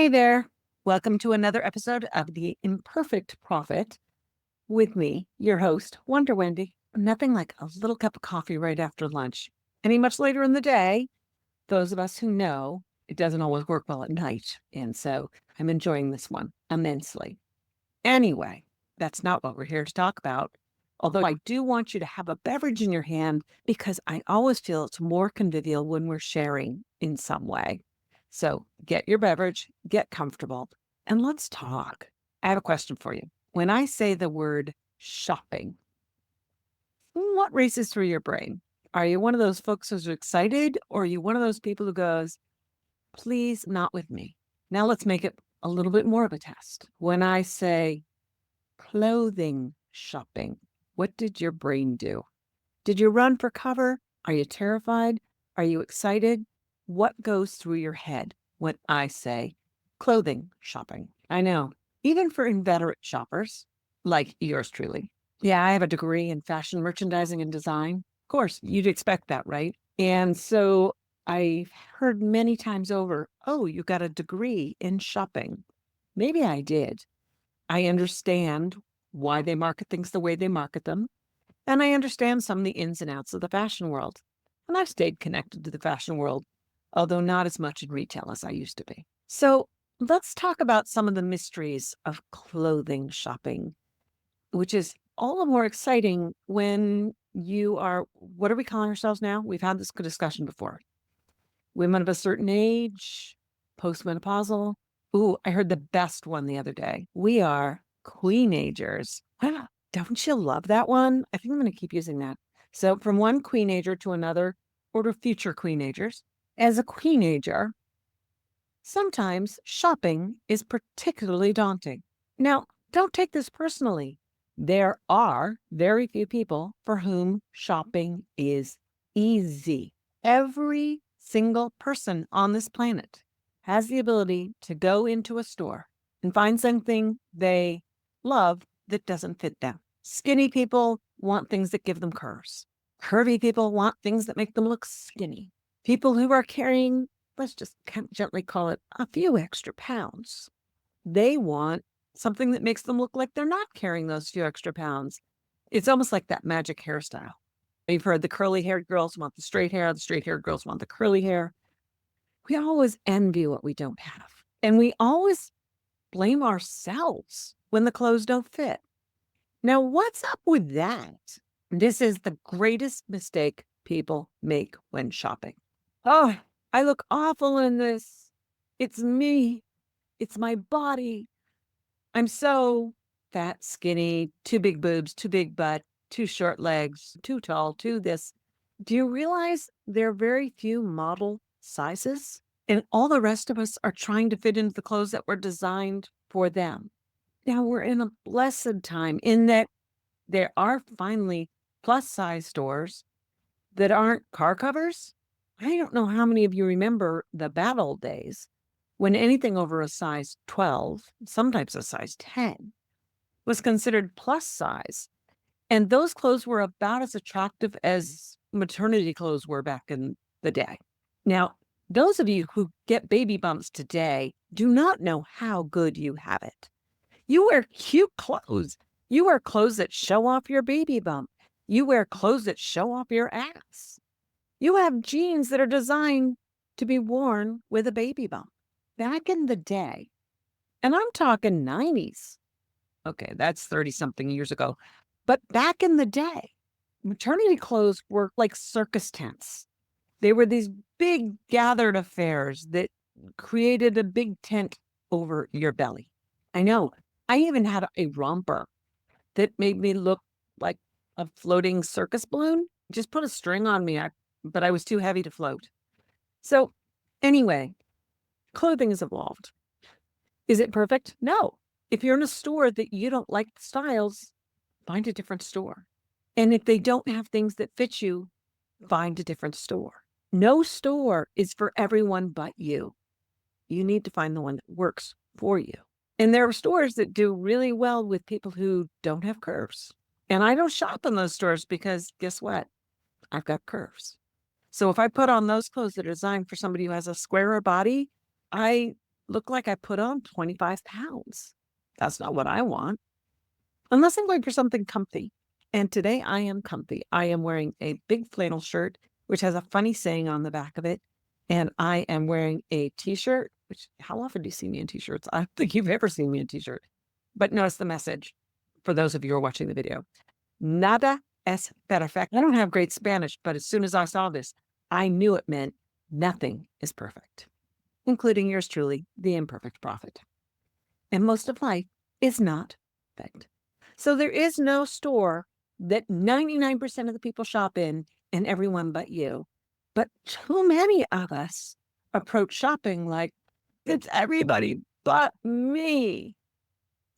Hey there. Welcome to another episode of the Imperfect Prophet with me, your host, Wonder Wendy. Nothing like a little cup of coffee right after lunch. Any much later in the day, those of us who know it doesn't always work well at night. And so I'm enjoying this one immensely. Anyway, that's not what we're here to talk about. Although I do want you to have a beverage in your hand because I always feel it's more convivial when we're sharing in some way. So get your beverage, get comfortable, and let's talk. I have a question for you. When I say the word shopping, what races through your brain? Are you one of those folks who's excited, or are you one of those people who goes, please, not with me? Now let's make it a little bit more of a test. When I say clothing shopping, what did your brain do? Did you run for cover? Are you terrified? Are you excited? What goes through your head when I say clothing shopping? I know, even for inveterate shoppers like yours truly. Yeah, I have a degree in fashion merchandising and design. Of course, you'd expect that, right? And so I've heard many times over, oh, you got a degree in shopping. Maybe I did. I understand why they market things the way they market them. And I understand some of the ins and outs of the fashion world. And I've stayed connected to the fashion world, although not as much in retail as I used to be. So let's talk about some of the mysteries of clothing shopping, which is all the more exciting when you are, what are we calling ourselves now? We've had this good discussion before. Women of a certain age, postmenopausal. Ooh, I heard the best one the other day. We are queenagers. Wow, don't you love that one? I think I'm going to keep using that. So from one queenager to another, or to future queenagers. As a queenager, sometimes shopping is particularly daunting. Now, don't take this personally. There are very few people for whom shopping is easy. Every single person on this planet has the ability to go into a store and find something they love that doesn't fit them. Skinny people want things that give them curves. Curvy people want things that make them look skinny. People who are carrying, let's just gently call it, a few extra pounds, they want something that makes them look like they're not carrying those few extra pounds. It's almost like that magic hairstyle. You've heard the curly-haired girls want the straight-haired girls want the curly hair. We always envy what we don't have. And we always blame ourselves when the clothes don't fit. Now, what's up with that? This is the greatest mistake people make when shopping. Oh, I look awful in this. It's me. It's my body. I'm so fat, skinny, too big boobs, too big butt, too short legs, too tall, too this. Do you realize there are very few model sizes? And all the rest of us are trying to fit into the clothes that were designed for them. Now we're in a blessed time in that there are finally plus size stores that aren't car covers. I don't know how many of you remember the bad old days when anything over a size 12, sometimes a size 10, was considered plus size. And those clothes were about as attractive as maternity clothes were back in the day. Now, those of you who get baby bumps today do not know how good you have it. You wear cute clothes. You wear clothes that show off your baby bump. You wear clothes that show off your ass. You have jeans that are designed to be worn with a baby bump. Back in the day, and I'm talking 90s. Okay, that's 30-something years ago. But back in the day, maternity clothes were like circus tents. They were these big gathered affairs that created a big tent over your belly. I know. I even had a romper that made me look like a floating circus balloon. Just put a string on me, but I was too heavy to float. So anyway, clothing has evolved. Is it perfect? No. If you're in a store that you don't like the styles, find a different store. And if they don't have things that fit you, find a different store. No store is for everyone but you. You need to find the one that works for you. And there are stores that do really well with people who don't have curves. And I don't shop in those stores because guess what? I've got curves. So if I put on those clothes that are designed for somebody who has a squarer body, I look like I put on 25 pounds. That's not what I want. Unless I'm going for something comfy. And today I am comfy. I am wearing a big flannel shirt, which has a funny saying on the back of it. And I am wearing a t-shirt, which how often do you see me in t-shirts? I don't think you've ever seen me in t-shirt. But notice the message for those of you who are watching the video. Nada es perfecto. I don't have great Spanish, but as soon as I saw this, I knew it meant nothing is perfect, including yours truly, the Imperfect Prophet. And most of life is not perfect. So there is no store that 99% of the people shop in and everyone but you. But too many of us approach shopping like it's everybody but me.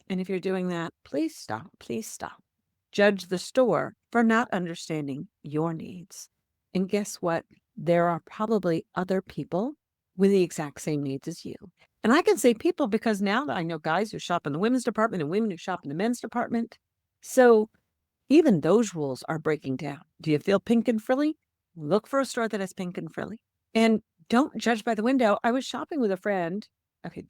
And if you're doing that, please stop. Please stop. Judge the store for not understanding your needs. And guess what? There are probably other people with the exact same needs as you. And I can say people because now that I know guys who shop in the women's department and women who shop in the men's department. So even those rules are breaking down. Do you feel pink and frilly? Look for a store that has pink and frilly. And don't judge by the window. I was shopping with a friend,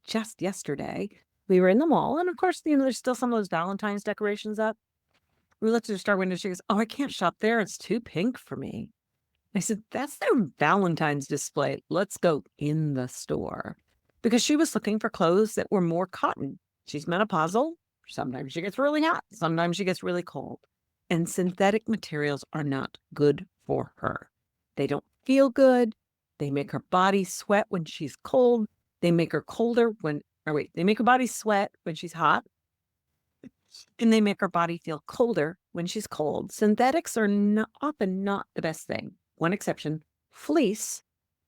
just yesterday. We were in the mall, and of course, there's still some of those Valentine's decorations up. We looked at the store window. She goes, "Oh, I can't shop there. It's too pink for me." I said, "That's their Valentine's display. Let's go in the store." Because she was looking for clothes that were more cotton. She's menopausal. Sometimes she gets really hot. Sometimes she gets really cold. And synthetic materials are not good for her. They don't feel good. They make her body sweat when she's cold. They make her they make her body sweat when she's hot. And they make her body feel colder when she's cold. Synthetics are often not the best thing. One exception, fleece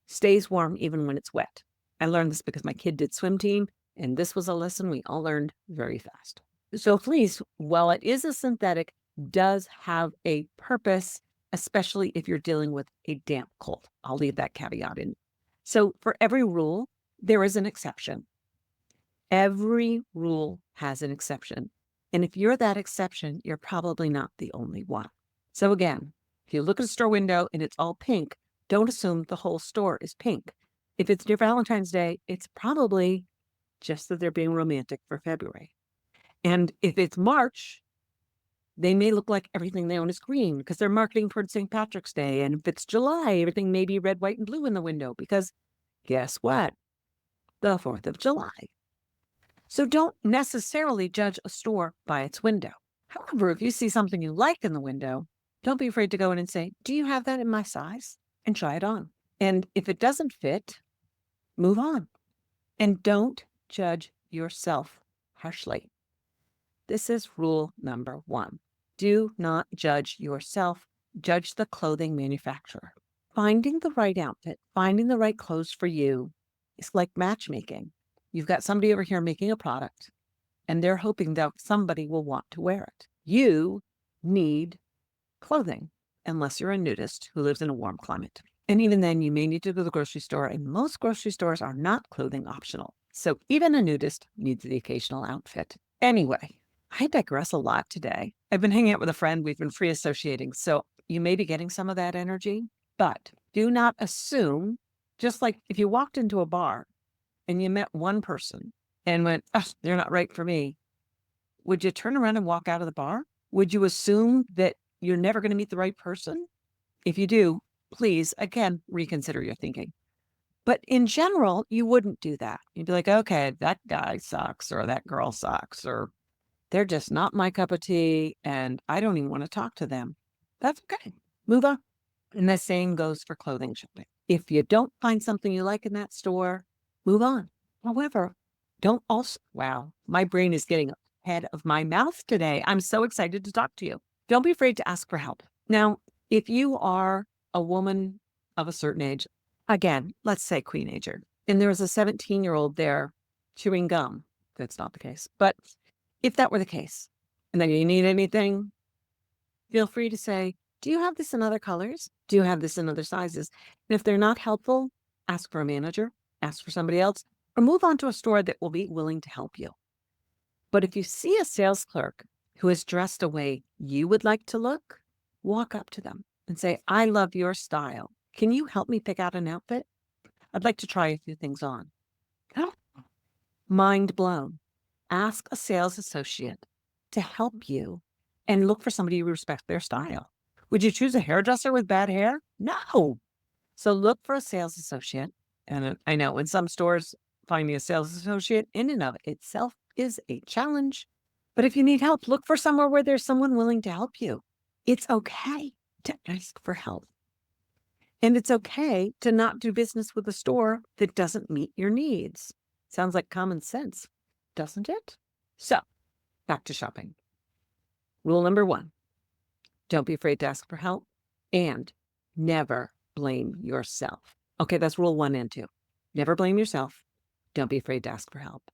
stays warm even when it's wet. I learned this because my kid did swim team, and this was a lesson we all learned very fast. So fleece, while it is a synthetic, does have a purpose, especially if you're dealing with a damp cold. I'll leave that caveat in. So for every rule, there is an exception. Every rule has an exception. And if you're that exception, you're probably not the only one. So again, if you look at a store window and it's all pink, don't assume the whole store is pink. If it's near Valentine's Day, it's probably just that they're being romantic for February. And if it's March, they may look like everything they own is green because they're marketing towards St. Patrick's Day. And if it's July, everything may be red, white, and blue in the window because guess what? The 4th of July. So don't necessarily judge a store by its window. However, if you see something you like in the window, don't be afraid to go in and say, "Do you have that in my size?" and try it on. And if it doesn't fit, move on. And don't judge yourself harshly. This is rule number 1. Do not judge yourself. Judge the clothing manufacturer. Finding the right outfit, finding the right clothes for you is like matchmaking. You've got somebody over here making a product, and they're hoping that somebody will want to wear it. You need clothing, unless you're a nudist who lives in a warm climate. And even then, you may need to go to the grocery store, and most grocery stores are not clothing optional. So even a nudist needs the occasional outfit. Anyway, I digress a lot today. I've been hanging out with a friend. We've been free associating. So you may be getting some of that energy, but do not assume, just like if you walked into a bar and you met one person and went, "Oh, they're not right for me," would you turn around and walk out of the bar? Would you assume that you're never going to meet the right person? If you do, please, again, reconsider your thinking. But in general, you wouldn't do that. You'd be like, "Okay, that guy sucks or that girl sucks or they're just not my cup of tea and I don't even want to talk to them." That's okay. Move on. And the same goes for clothing shopping. If you don't find something you like in that store, move on. However, don't also, wow, my brain is getting ahead of my mouth today. I'm so excited to talk to you. Don't be afraid to ask for help. Now, if you are a woman of a certain age, again, let's say Queenager, and there was a 17-year-old there chewing gum. That's not the case. But if that were the case, and then you need anything, feel free to say, "Do you have this in other colors? Do you have this in other sizes?" And if they're not helpful, ask for a manager, ask for somebody else, or move on to a store that will be willing to help you. But if you see a sales clerk who is dressed a way you would like to look, walk up to them and say, "I love your style. Can you help me pick out an outfit? I'd like to try a few things on." Mind blown. Ask a sales associate to help you and look for somebody who respects their style. Would you choose a hairdresser with bad hair? No. So look for a sales associate. And I know in some stores, finding a sales associate in and of itself is a challenge. But if you need help, look for somewhere where there's someone willing to help you. It's okay to ask for help. And it's okay to not do business with a store that doesn't meet your needs. Sounds like common sense, doesn't it? So, back to shopping. Rule number 1, don't be afraid to ask for help and never blame yourself. Okay, that's rule 1 and 2. Never blame yourself. Don't be afraid to ask for help.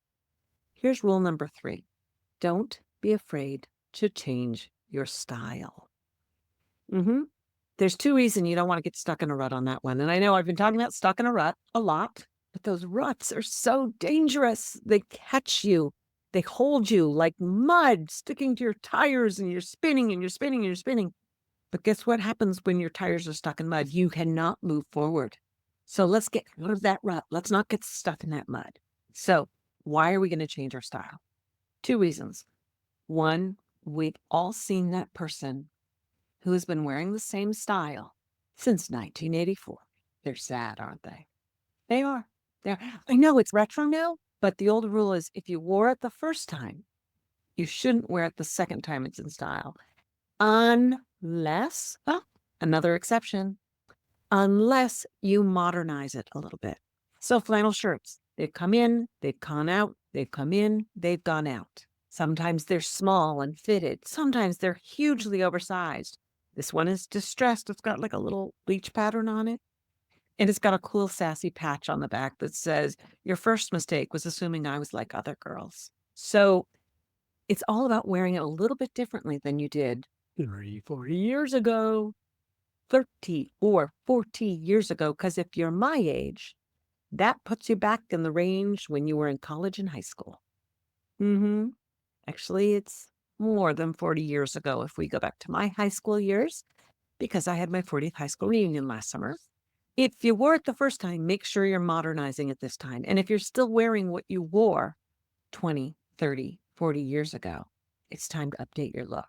Here's rule number 3. Don't be afraid to change your style. There's 2 reasons you don't want to get stuck in a rut on that one. And I know I've been talking about stuck in a rut a lot, but those ruts are so dangerous. They catch you. They hold you like mud sticking to your tires, and you're spinning and you're spinning and you're spinning. But guess what happens when your tires are stuck in mud? You cannot move forward. So let's get out of that rut. Let's not get stuck in that mud. So why are we going to change our style? 2 reasons. 1, we've all seen that person who has been wearing the same style since 1984. They're sad, aren't they? They are. I know it's retro now, but the old rule is if you wore it the first time, you shouldn't wear it the second time it's in style. Unless, another exception, unless you modernize it a little bit. So flannel shirts, they've come in, they've gone out, they've come in, they've gone out. Sometimes they're small and fitted. Sometimes they're hugely oversized. This one is distressed. It's got like a little bleach pattern on it. And it's got a cool sassy patch on the back that says, your first mistake was assuming I was like other girls. So it's all about wearing it a little bit differently than you did 30, 40 years ago, 30 or 40 years ago. Because if you're my age, that puts you back in the range when you were in college and high school. Actually, it's more than 40 years ago if we go back to my high school years, because I had my 40th high school reunion last summer. If you wore it the first time, make sure you're modernizing it this time. And if you're still wearing what you wore 20, 30, 40 years ago, it's time to update your look.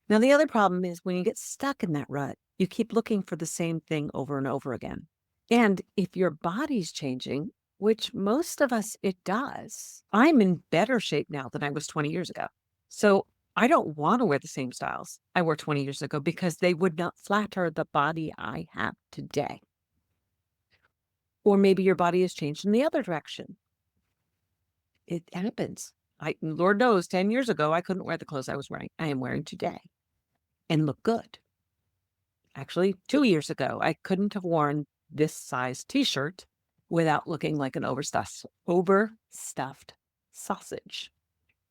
Now, the other problem is when you get stuck in that rut, you keep looking for the same thing over and over again. And if your body's changing, which most of us it does, I'm in better shape now than I was 20 years ago. So I don't want to wear the same styles I wore 20 years ago because they would not flatter the body I have today. Or maybe your body has changed in the other direction. It happens. Lord knows, 10 years ago, I couldn't wear the clothes I was wearing. I am wearing today and look good. Actually, 2 years ago, I couldn't have worn this size t-shirt without looking like an overstuffed sausage.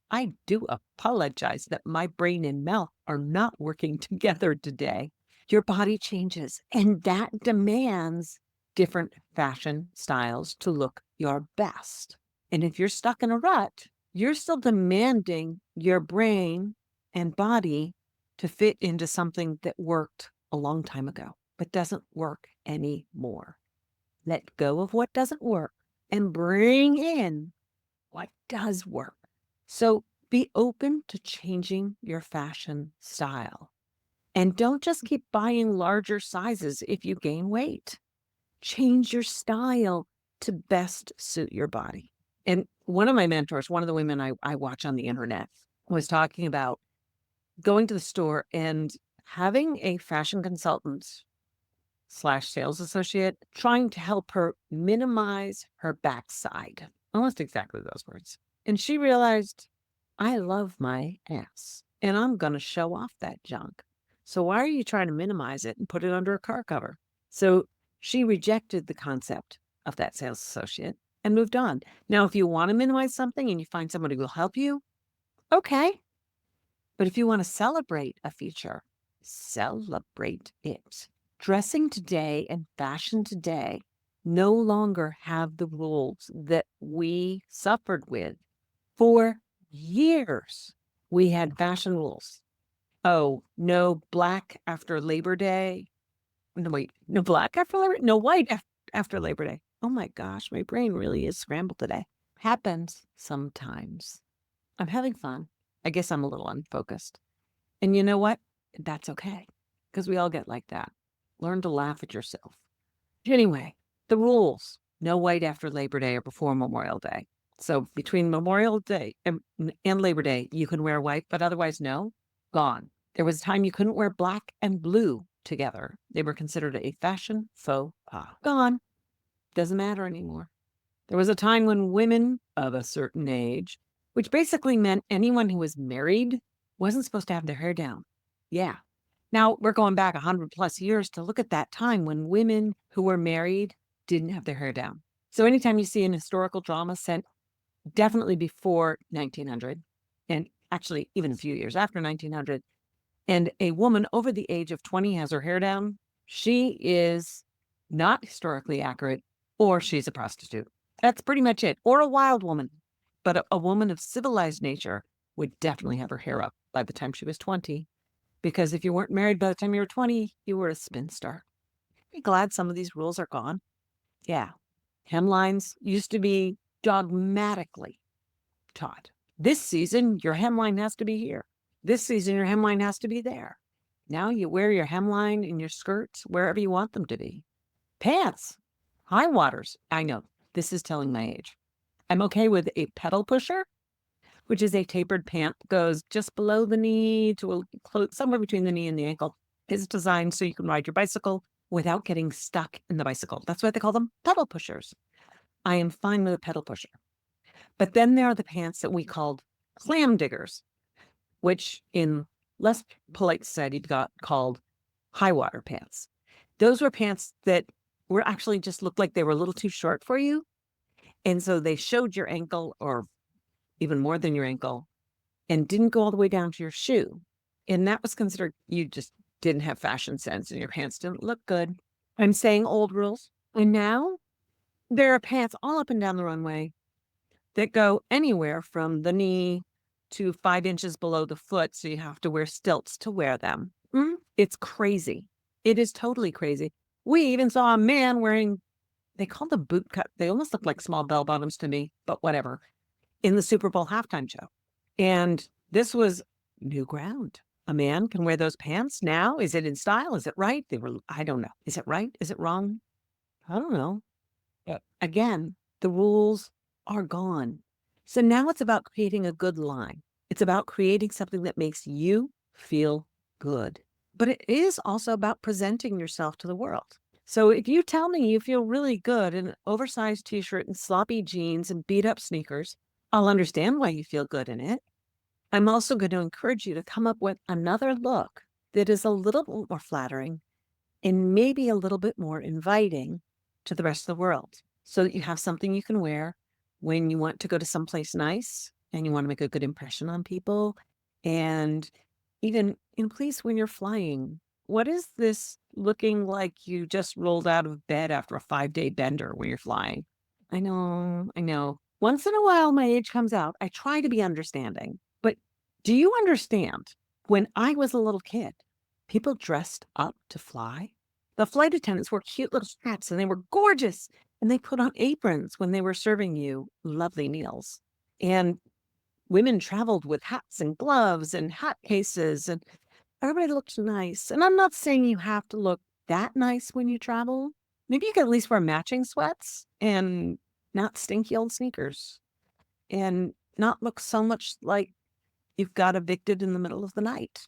I do apologize that my brain and mouth are not working together today. Your body changes, and that demands different fashion styles to look your best. And if you're stuck in a rut, you're still demanding your brain and body to fit into something that worked a long time ago, but doesn't work anymore. Let go of what doesn't work and bring in what does work. So be open to changing your fashion style. And don't just keep buying larger sizes if you gain weight. Change your style to best suit your body. And one of my mentors, one of the women I watch on the internet, was talking about going to the store and having a fashion consultant / sales associate trying to help her minimize her backside. Almost exactly those words. And she realized, I love my ass and I'm going to show off that junk. So why are you trying to minimize it and put it under a car cover? So she rejected the concept of that sales associate and moved on. Now, if you want to minimize something and you find somebody who will help you, okay. But if you want to celebrate a feature, celebrate it. Dressing today and fashion today no longer have the rules that we suffered with for years. We had fashion rules. Oh, no black after Labor Day. No, wait, no black after Labor Day? No white after Labor Day. Oh my gosh, my brain really is scrambled today. Happens sometimes. I'm having fun. I guess I'm a little unfocused. And you know what? That's okay, because we all get like that. Learn to laugh at yourself. Anyway, the rules. No white after Labor Day or before Memorial Day. So between Memorial Day and Labor Day, you can wear white, but otherwise no, gone. There was a time you couldn't wear black and blue together. They were considered a fashion faux pas. Gone. Doesn't matter anymore. There was a time when women of a certain age, which basically meant anyone who was married, wasn't supposed to have their hair down. Yeah. Now we're going back 100+ years to look at that time when women who were married didn't have their hair down. So anytime you see an historical drama set definitely before 1900, and actually even a few years after 1900, and a woman over the age of 20 has her hair down, she is not historically accurate, or she's a prostitute. That's pretty much it. Or a wild woman. But a woman of civilized nature would definitely have her hair up by the time she was 20. Because if you weren't married by the time you were 20, you were a spinster. Be glad some of these rules are gone. Yeah. Hemlines used to be dogmatically taught. This season, your hemline has to be here. This season, your hemline has to be there. Now you wear your hemline in your skirts wherever you want them to be. Pants, high waters. I know, this is telling my age. I'm okay with a pedal pusher, which is a tapered pant that goes just below the knee to somewhere between the knee and the ankle. It's designed so you can ride your bicycle without getting stuck in the bicycle. That's why they call them pedal pushers. I am fine with a pedal pusher. But then there are the pants that we called clam diggers, which in less polite society got called high water pants. Those were pants that were actually just looked like they were a little too short for you. And so they showed your ankle or even more than your ankle and didn't go all the way down to your shoe. And that was considered you just didn't have fashion sense and your pants didn't look good. I'm saying old rules. And now there are pants all up and down the runway that go anywhere from the knee to 5 inches below the foot. So you have to wear stilts to wear them. It's crazy. It is totally crazy. We even saw a man wearing, they call them boot cut. They almost look like small bell bottoms to me, but whatever, in the Super Bowl halftime show. And this was new ground. A man can wear those pants now. Is it in style? Is it right? I don't know. Is it right? Is it wrong? I don't know. But again, the rules are gone. So now it's about creating a good line. It's about creating something that makes you feel good. But it is also about presenting yourself to the world. So if you tell me you feel really good in an oversized t-shirt and sloppy jeans and beat up sneakers, I'll understand why you feel good in it. I'm also going to encourage you to come up with another look that is a little bit more flattering and maybe a little bit more inviting to the rest of the world, so that you have something you can wear when you want to go to someplace nice and you want to make a good impression on people. And even in place when you're flying, what is this looking like you just rolled out of bed after a 5-day bender when you're flying? I know. Once in a while, my age comes out. I try to be understanding. But do you understand? When I was a little kid, people dressed up to fly. The flight attendants wore cute little hats and they were gorgeous. And they put on aprons when they were serving you lovely meals. And women traveled with hats and gloves and hat cases, and everybody looked nice. And I'm not saying you have to look that nice when you travel. Maybe you can at least wear matching sweats and not stinky old sneakers and not look so much like you've got evicted in the middle of the night.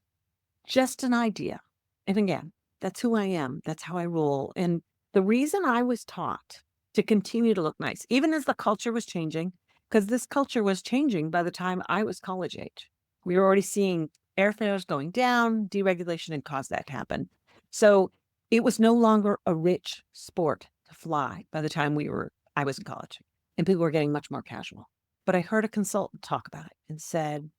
Just an idea. And again, that's who I am. That's how I roll. And the reason I was taught to continue to look nice, even as the culture was changing, because this culture was changing by the time I was college age. We were already seeing airfares going down, deregulation had caused that to happen. So it was no longer a rich sport to fly by the time I was in college, and people were getting much more casual. But I heard a consultant talk about it and said,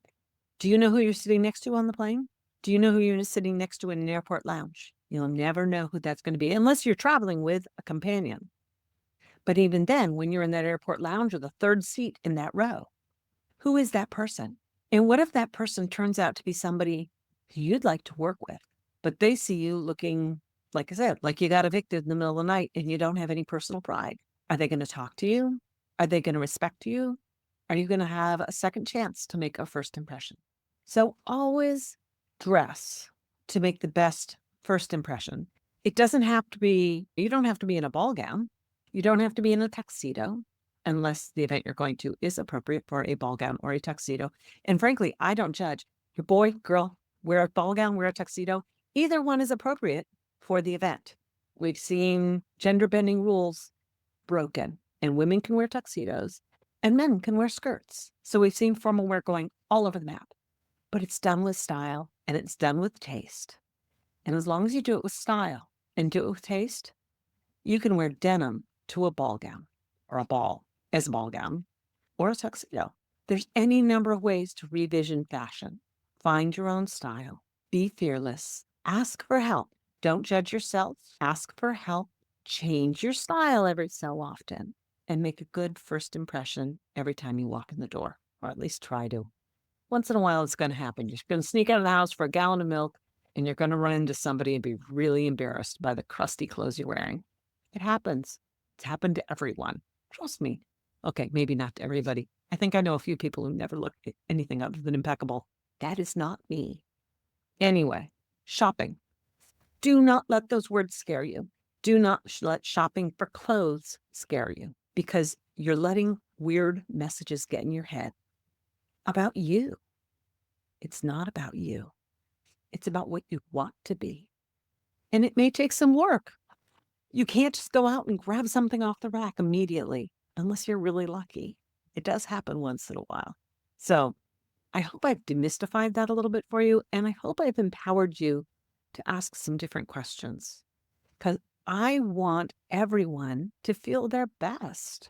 do you know who you're sitting next to on the plane? Do you know who you're sitting next to in an airport lounge? You'll never know who that's going to be unless you're traveling with a companion. But even then, when you're in that airport lounge or the third seat in that row, who is that person? And what if that person turns out to be somebody who you'd like to work with, but they see you looking, like I said, like you got evicted in the middle of the night and you don't have any personal pride? Are they going to talk to you? Are they going to respect you? are you going to have a second chance to make a first impression? So always dress to make the best first impression. It doesn't have to be, you don't have to be in a ball gown. You don't have to be in a tuxedo unless the event you're going to is appropriate for a ball gown or a tuxedo. And frankly, I don't judge. Your boy, girl, wear a ball gown, wear a tuxedo. Either one is appropriate for the event. We've seen gender bending rules broken, and women can wear tuxedos and men can wear skirts. So we've seen formal wear going all over the map, but it's done with style and it's done with taste. And as long as you do it with style and do it with taste, you can wear denim to a ball gown or a ball as a ball gown or a tuxedo. There's any number of ways to revision fashion. Find your own style. Be fearless. Ask for help. Don't judge yourself. Ask for help. Change your style every so often and make a good first impression every time you walk in the door, or at least try to. Once in a while, it's going to happen. You're going to sneak out of the house for a gallon of milk and you're going to run into somebody and be really embarrassed by the crusty clothes you're wearing. It happens. It's happened to everyone. Trust me. Okay, maybe not to everybody. I think I know a few people who never look at anything other than impeccable. That is not me. Anyway, shopping. Do not let those words scare you. Do not let shopping for clothes scare you, because you're letting weird messages get in your head about you. It's not about you. It's about what you want to be. And it may take some work. You can't just go out and grab something off the rack immediately, unless you're really lucky. It does happen once in a while. So I hope I've demystified that a little bit for you, and I hope I've empowered you to ask some different questions, because I want everyone to feel their best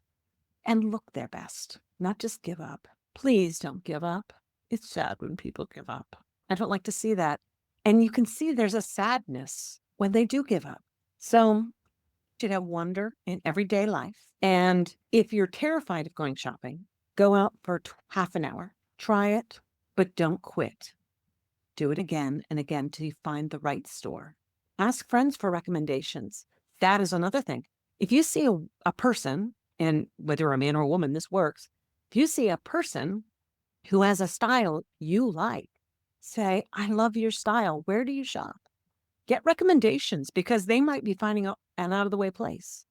and look their best, not just give up. Please don't give up. It's sad when people give up. I don't like to see that. And you can see there's a sadness when they do give up. So you should have wonder in everyday life. And if you're terrified of going shopping, go out for half an hour. Try it, but don't quit. Do it again and again till you find the right store. Ask friends for recommendations. That is another thing. If you see a person, and whether a man or a woman, this works. If you see a person who has a style you like, say, I love your style. Where do you shop? Get recommendations, because they might be finding an out of the way place.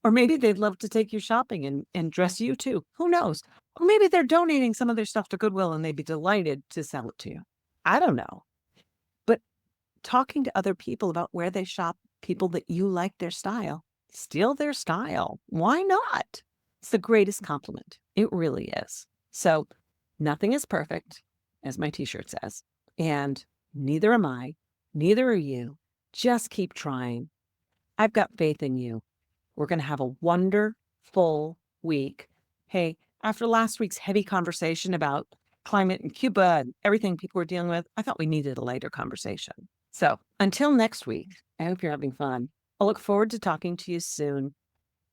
Or maybe they'd love to take you shopping and dress you too. Who knows? Or maybe they're donating some of their stuff to Goodwill and they'd be delighted to sell it to you. I don't know. But talking to other people about where they shop, people that you like their style, steal their style. Why not? It's the greatest compliment. It really is. So nothing is perfect, as my t-shirt says, and neither am I, neither are you. Just keep trying. I've got faith in you. We're going to have a wonderful week. Hey, after last week's heavy conversation about climate in Cuba and everything people were dealing with, I thought we needed a lighter conversation. So until next week, I hope you're having fun. I look forward to talking to you soon,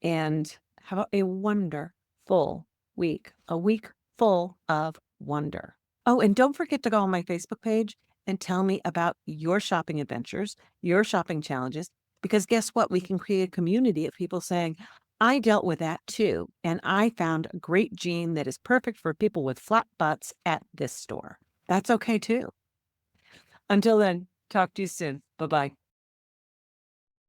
and have a wonderful week, a week full of wonder. Oh, and don't forget to go on my Facebook page and tell me about your shopping adventures, your shopping challenges, because guess what? We can create a community of people saying, I dealt with that too, and I found a great jean that is perfect for people with flat butts at this store. That's okay too. Until then, talk to you soon. Bye-bye.